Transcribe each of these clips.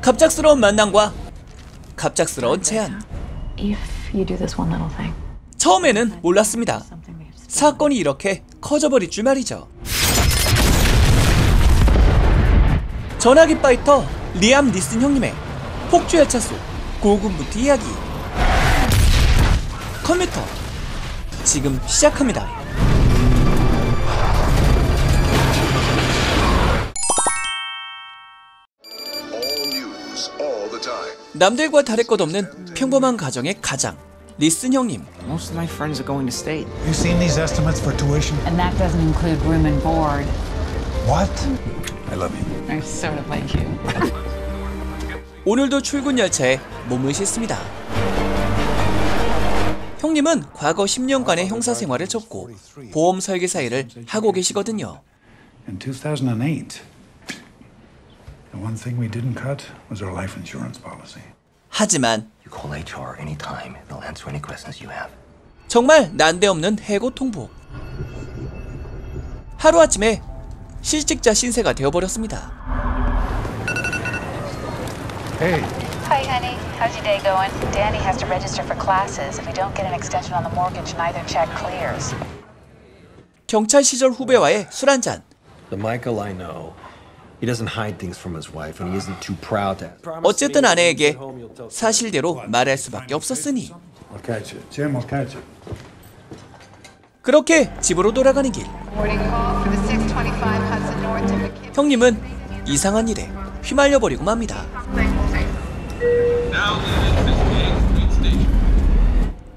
갑작스러운 만남과 갑작스러운 제안. 처음에는 몰랐습니다. 사건이 이렇게 커져버릴 줄 말이죠. 전화기 파이터 리암 니슨 형님의 폭주열차 속 고군분투 이야기. 컴퓨터 지금 시작합니다. 남들과 다를 것 없는 평범한 가정의 가장 리슨 형님. Most of my friends are going to state. You seen these estimates for tuition? And that doesn't include room and board. What? I love you. I sort of like you. 오늘도 출근 열차에 몸을 싣습니다. 형님은 과거 10년간의 형사 생활을 접고 보험 설계사 일을 하고 계시거든요. In 2008, the one thing we didn't cut was our life insurance policy. 하지만 You call HR anytime. They'll answer any questions you have. 정말 난데없는 해고 통보. 하루아침에 실직자 신세가 되어버렸습니다. Hey. Hi, honey. How's your day going? Danny has to register for classes. If we don't get an extension on the mortgage, neither check clears. 경찰 시절 후배와의 술 한잔. The Michael I know, he doesn't hide things from his wife, and he isn't too proud to. 어쨌든 아내에게 사실대로 말할 수밖에 없었으니 I'll catch you. Jim, I'll catch you. 그렇게 집으로 돌아가는 길. 형님은 이상한 일에 휘말려버리고 맙니다.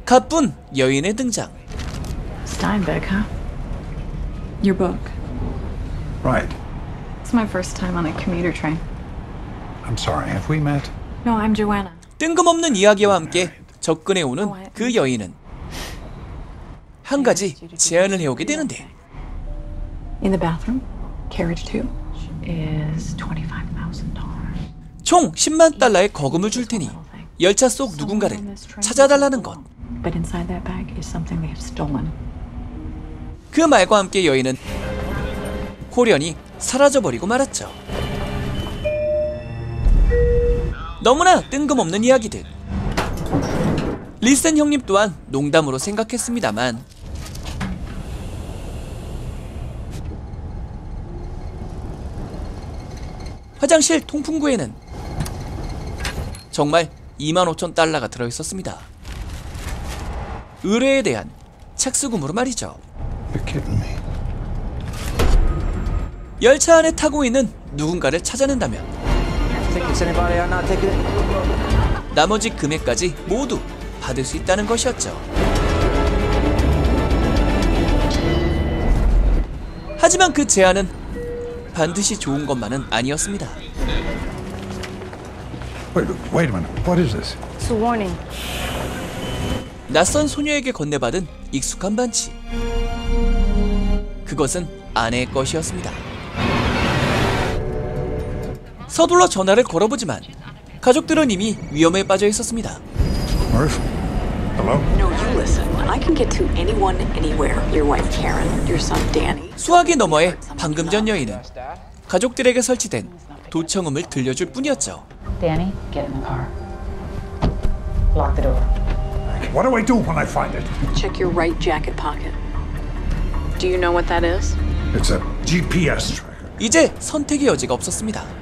가쁜 여인의 등장. Steinbeck, huh? Your book. Right. It's my first time on a commuter train. I'm sorry. Have we met? No, I'm Joanna. 뜬금없는 이야기와 함께 접근해오는 그 여인은 한 가지 제안을 해오게 되는데. In the bathroom, carriage 2 is $25,000. 총 10만 달러의 거금을 줄 테니 열차 속 누군가를 찾아달라는 것. But inside that bag is something they have stolen. 그 말과 함께 여인은 호련히 사라져버리고 말았죠. 너무나 뜬금없는 이야기들. 리슨 형님 또한 농담으로 생각했습니다만 화장실 통풍구에는 정말 25,000달러가 들어있었습니다. 의뢰에 대한 착수금으로 말이죠. You're kidding me. 열차 안에 타고 있는 누군가를 찾아낸다면 나머지 금액까지 모두 받을 수 있다는 것이었죠. 하지만 그 제안은 반드시 좋은 것만은 아니었습니다. Wait a minute. What is this? It's a warning. 낯선 소녀에게 건네받은 익숙한 반지. 그것은 아내의 것이었습니다. 서둘러 전화를 걸어보지만 가족들은 이미 위험에 빠져 있었습니다. Murph? Hello? No, you listen. I can get to anyone, anywhere. Your wife Karen, your son Danny. 수화기 너머에 방금 전 여인은 가족들에게 설치된 도청음을 들려줄 뿐이었죠. Danny, get in the car. Lock the door. What do I do when I find it? Check your right jacket pocket. Do you know what that is? It's a GPS tracker. 이제 선택의 여지가 없었습니다.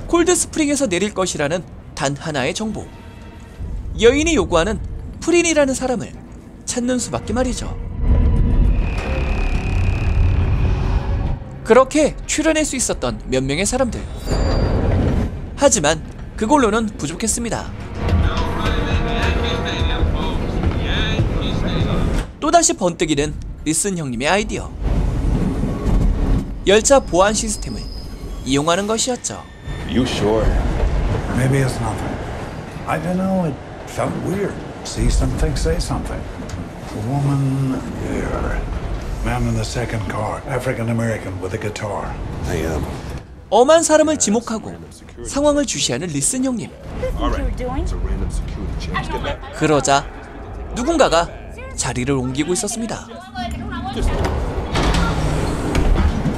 콜드 스프링에서 내릴 것이라는 단 하나의 정보. 여인이 요구하는 프린이라는 사람을 찾는 수밖에 말이죠. 그렇게 추려낼 수 있었던 몇 명의 사람들. 하지만 그걸로는 부족했습니다. 또다시 번뜩이는 리슨 형님의 아이디어. 열차 보안 시스템을 이용하는 것이었죠. You sure? Maybe it's nothing. I don't know. It felt weird. See something, say something. A woman here. Man in the second car. African American with a guitar. I am. 엄한 사람을 지목하고 상황을 주시하는 리슨 형님. 그러자 누군가가 자리를 옮기고 있었습니다.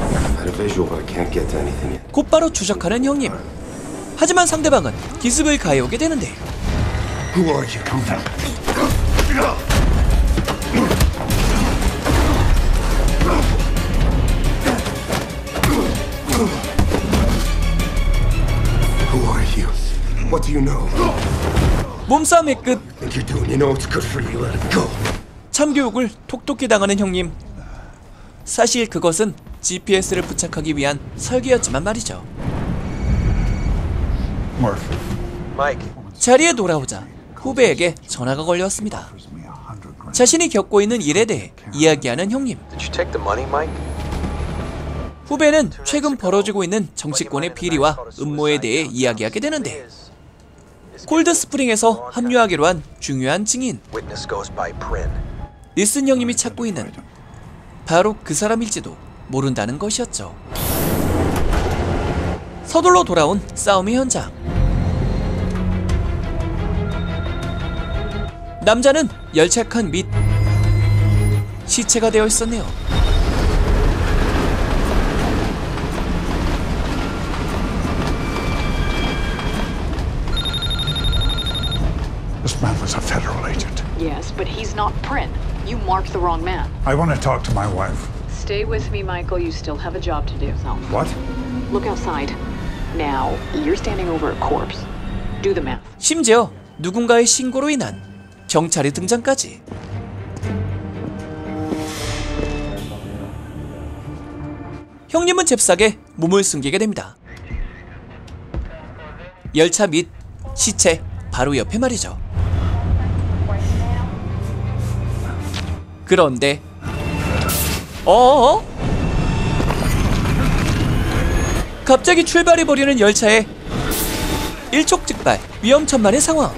I had a visual, but I can't get to anything yet. 곧바로 추적하는 형님. 하지만 상대방은 기습을 가해오게 되는데 Who are you? Come down. Who are you? What do you know? 몸싸움의 끝 Think you're doing? You know what's good for you. Let it go. 참교육을 톡톡히 당하는 형님. 사실 그것은 GPS를 부착하기 위한 설계였지만 말이죠. Murphy. Mike. 자리에 돌아오자 후배에게 전화가 걸려왔습니다. 자신이 겪고 있는 일에 대해 이야기하는 형님. Did you take the money, Mike? 후배는 최근 벌어지고 있는 정치권의 비리와 음모에 대해 이야기하게 되는데 콜드 스프링에서 합류하기로 한 중요한 증인 Witness goes by Prin. 리슨 형님이 찾고 있는 바로 그 사람일지도 모른다는 것이었죠. 서둘러 돌아온 싸움의 현장. 남자는 열차칸 밑 시체가 되어 있었네요. This man was a federal agent. Yes, but he's not Prin. You marked the wrong man. I want to talk to my wife. Stay with me, Michael. You still have a job to do. So, What? look outside. Now, you're standing over a corpse. Do the math. 심지어 누군가의 신고로 인한 경찰의 등장까지. 형님은 잽싸게 몸을 숨기게 됩니다. 열차 및 시체 바로 옆에 말이죠. 그런데 갑자기 출발해버리는 열차에 일촉즉발 위험천만의 상황.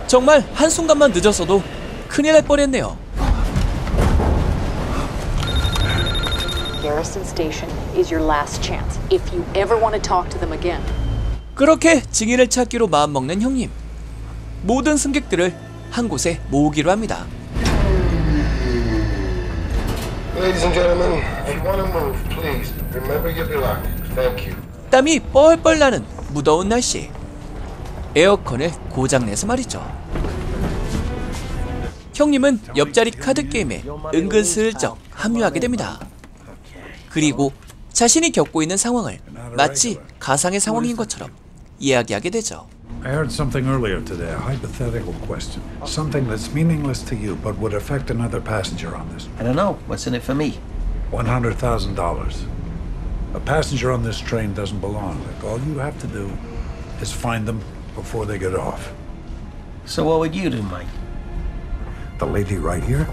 정말 한순간만 늦었어도 큰일 날 뻔했네요. Garrison Station is your last chance. If you ever want to talk to them again. 그렇게 증인을 찾기로 마음먹는 형님. 모든 승객들을 한 곳에 모으기로 합니다. Ladies and gentlemen, if you want to move, please remember your belongings. Thank you. 땀이 뻘뻘 나는 무더운 날씨. 에어컨을 고장내서 말이죠. 형님은 옆자리 카드게임에 은근슬쩍 합류하게 됩니다. 그리고 자신이 겪고 있는 상황을 마치 가상의 상황인 것처럼 이야기하게 되죠. I heard something earlier today, a hypothetical question. Something that's meaningless to you, but would affect another passenger on this. I don't know. What's in it for me? $100,000. A passenger on this train doesn't belong. Like, all you have to do is find them before they get off. So what would you do, Mike? The lady right here?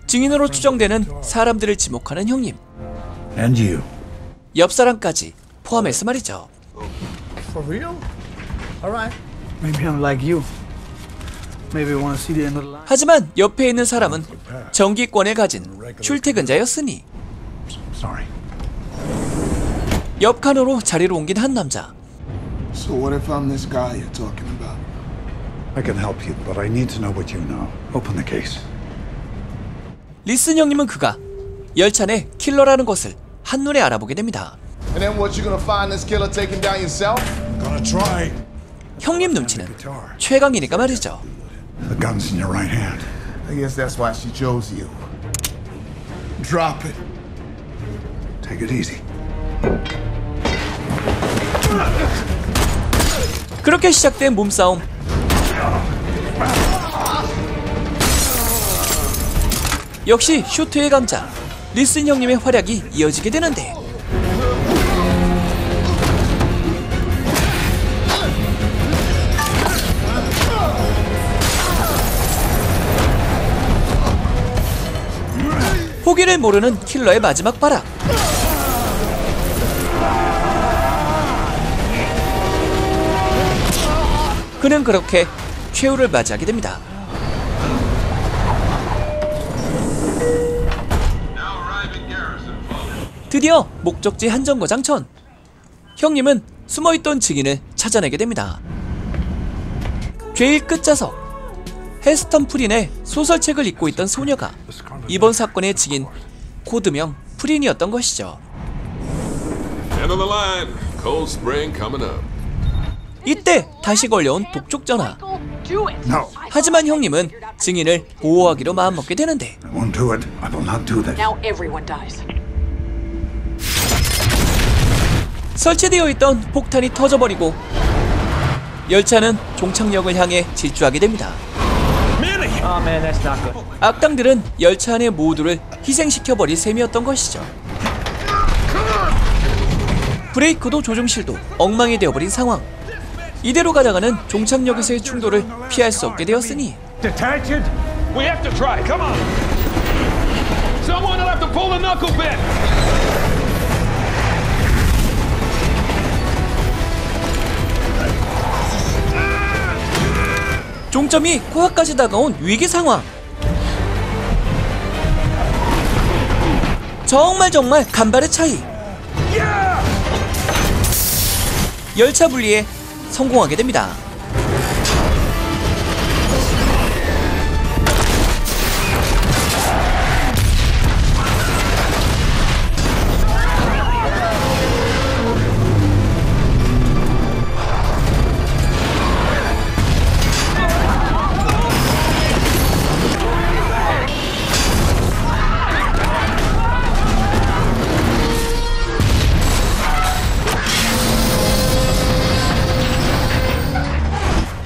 증인으로 추정되는 사람들을 지목하는 형님. And you. 옆 사람까지 포함해서 말이죠. For real? Alright. Maybe I'm like you. Maybe I want to see the end of the line. 하지만 옆에 있는 사람은 정기권을 가진 출퇴근자였으니 Sorry. 옆 칸으로 자리를 옮긴 한 남자. So what if I'm this guy you're talking about? I can help you, but I need to know what you know. Open the case. 리슨 형님은 그가 열차 내 킬러라는 것을 한눈에 알아보게 됩니다. And then what, you gonna find this killer taking down yourself? Gonna try. 형님 눈치는 최강이니까 말이죠. The gun's in your right hand. I guess that's why she chose you. Drop it. Take it easy. 그렇게 시작된 몸싸움. 역시 슈트의 강자 리슨 형님의 활약이 이어지게 되는데 포기를 모르는 킬러의 마지막 발악. 그는 그렇게 최후를 맞이하게 됩니다. 드디어 목적지 한정거장 전. 형님은 숨어있던 증인을 찾아내게 됩니다. 제일 끝자석, 헤스턴 프린의 소설책을 읽고 있던 소녀가 이번 사건의 증인 코드명 프린이었던 것이죠. 이때 다시 걸려온 독촉 전화. 하지만 형님은 증인을 보호하기로 마음먹게 되는데 설치되어 있던 폭탄이 터져버리고 열차는 종착역을 향해 질주하게 됩니다. 악당들은 열차 안의 모두를 희생시켜버릴 셈이었던 것이죠. 브레이크도 조종실도 엉망이 되어버린 상황. 이대로 가다가는 종착역에서의 충돌을 피할 수 없게 되었으니 종점이 코앞까지 다가온 위기 상황. 정말 간발의 차이. 열차 분리에 성공하게 됩니다.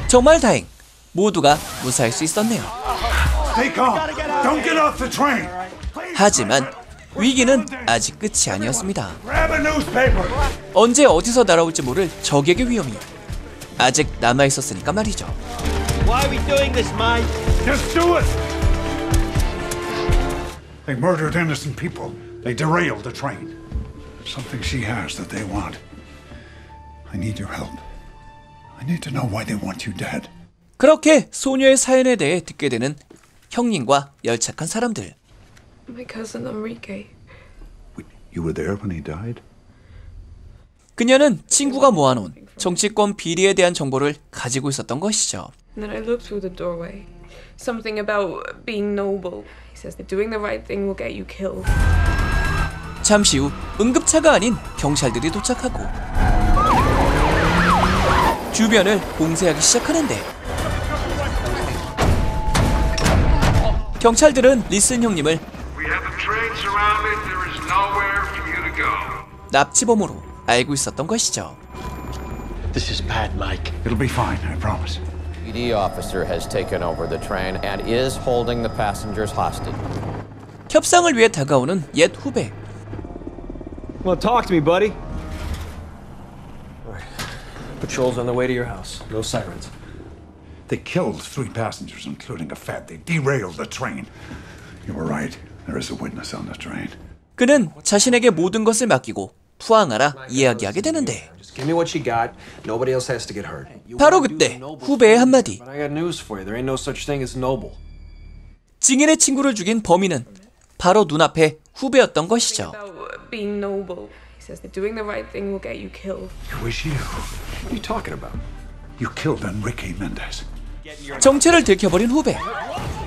정말 다행, 모두가 무사할 수 있었네요. 하지만 위기는 아직 끝이 아니었습니다. 언제 어디서 날아올지 모를 적에게 위험이 아직 남아있었으니까 말이죠. They murdered innocent people. They derailed the train. Something she has that they want. I need your help. I need to know why they want you dead. 그렇게 소녀의 사연에 대해 듣게 되는 형님과 열착한 사람들. My cousin Enrique. You were there when he died? 그녀는 친구가 모아놓은 정치권 비리에 대한 정보를 가지고 있었던 것이죠. And then I looked through the doorway. Something about being noble. He says that doing the right thing will get you killed. 잠시 후 응급차가 아닌 경찰들이 도착하고 주변을 봉쇄하기 시작하는데 경찰들은 리슨 형님을 납치범으로 알고 있었던 것이죠. This is bad, Mike. It'll be fine, I promise. PD officer has taken over the train and is holding the passengers hostage. 협상을 위해 다가오는 옛 후배. Well, talk to me, buddy. Patrol's on the way to your house. No sirens. They killed 3 passengers, including a fat. They derailed the train. You were right. There is a witness on the train. 그는 자신에게 모든 것을 맡기고 푸항하라 이야기하게 되는데 Give me what you got. Nobody else has to get hurt. 바로 그때 후배의 한마디. But I got news for you. There ain't no such thing as noble. 증인의 친구를 죽인 범인은 바로 눈앞에 후배였던 것이죠. Being noble. He says that doing the right thing will get you killed. It was you. What are you talking about? You killed Enrique Mendez. 정체를 들켜버린 후배.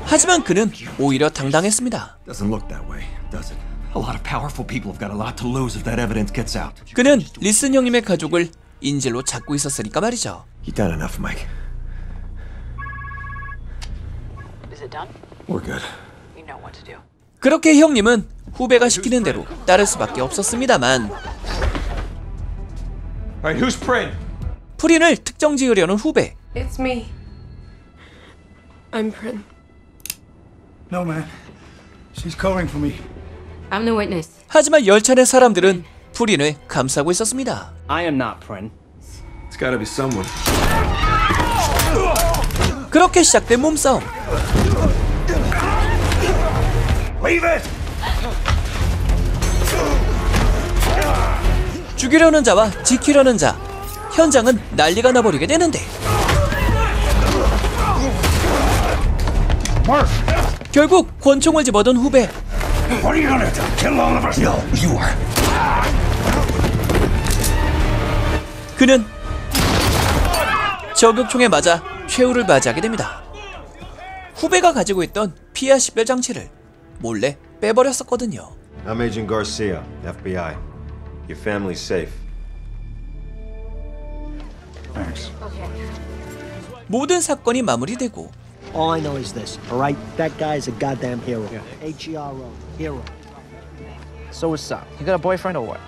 하지만 그는 오히려 당당했습니다. Doesn't look that way, does it? A lot of powerful people have got a lot to lose if that evidence gets out. 그는 리슨 형님의 가족을 인질로 잡고 있었으니까 말이죠. You done enough, Mike. Is it done? We're good. You know what to do. 그렇게 형님은 후배가 시키는 대로 따를 수밖에 없었습니다만 Alright, who's Prin? 프린을 특정 지으려는 후배. It's me. I'm Prin. No, man. She's covering for me. I'm the witness. 하지만 열차 내 사람들은 프린을 감싸고 있었습니다. I am not Prin. It's gotta be someone. 그렇게 시작된 몸싸움. Leave it! 죽이려는 자와 지키려는 자. 현장은 난리가 나버리게 되는데 결국 권총을 집어든 후배. What are you gonna do? Kill all of us? No, you are. 그는 저격총에 맞아 최후를 맞이하게 됩니다. 후배가 가지고 있던 피아 식별 장치를 몰래 빼버렸었거든요. I'm Agent Garcia, FBI. Your family's safe. Thanks. 모든 사건이 마무리되고 All I know is this, all right? That guy's a goddamn hero. H-E-R-O, hero. So what's up? You got a boyfriend or what?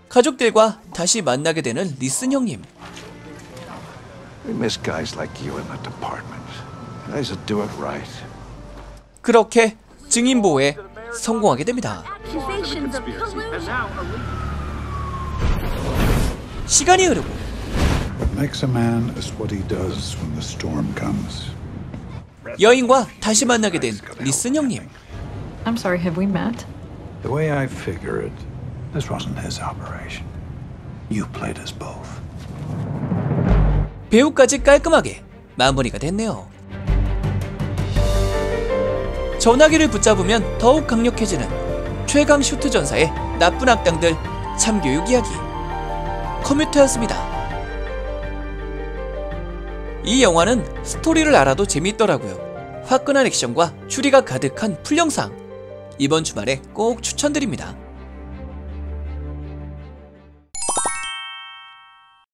가족들과 다시 만나게 되는 리슨 형님. We miss guys like you in the department. Guys that do it right. 그렇게 증인 보호에 성공하게 됩니다. 시간이 흐르고 What makes a man is what he does when the storm comes. 여인과 다시 만나게 된 리슨 형님. I'm sorry, have we met? The way I figure it, this wasn't his operation. You played us both. 배우까지 깔끔하게 마무리가 됐네요. 전화기를 붙잡으면 더욱 강력해지는 최강 슈트 전사의 나쁜 악당들 참교육 이야기 컴퓨터였습니다. 이 영화는 스토리를 알아도 재밌더라고요. 화끈한 액션과 추리가 가득한 풀영상, 이번 주말에 꼭 추천드립니다.